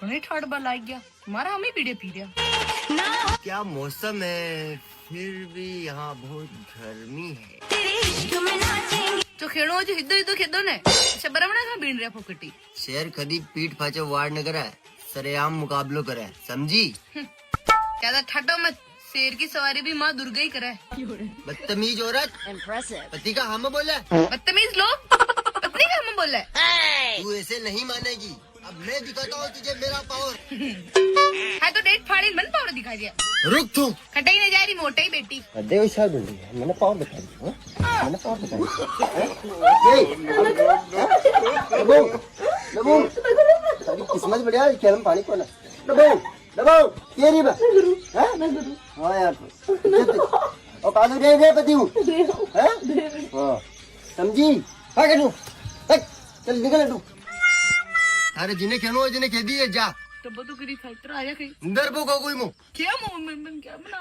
घणे ठाड़ बल आ गया तुम्हारा हम ही पीड़े पी रहा क्या मौसम है, फिर भी यहाँ बहुत गर्मी है। तो खेड़ो जो हिद्दो हिद्दो खेदो ने अच्छा बराबर का बीन रहा फोकटी शेर कदी पीठ फाचे वार न करे, सरेआम मुकाबलो करे, समझी? ज्यादा ठटो मत शेर की सवारी भी माँ दुर्गा ही करे बदतमीज औरत, पति का हम बोले। बदतमीज लोग पत्नी का हम बोले तू ऐसे नहीं मानेगी, अब मैं दिखाता हूँ तुझे मेरा पावर। हाँ तो डेट फाड़ी मन पावर दिखा दिया रुक तू। खटाई नहीं जा रही मोटा ही बेटी देव विशाल बोल रही है, मैंने पावर बता दी, मैंने पावर बता दी। तेरी किस्मत बढ़िया, क्या हम पानी कोना दबाओ तेरी बा हाँ यार और कालू दे पति हूँ हाँ समझी? हाँ करूँ चल निकल तू। अरे जिन्हें खेलो जिन्हें खेदी है जा तो वो तो करी फाइटर आया कहीं अंदर को कोई मुँह क्या मुंह में क्या बना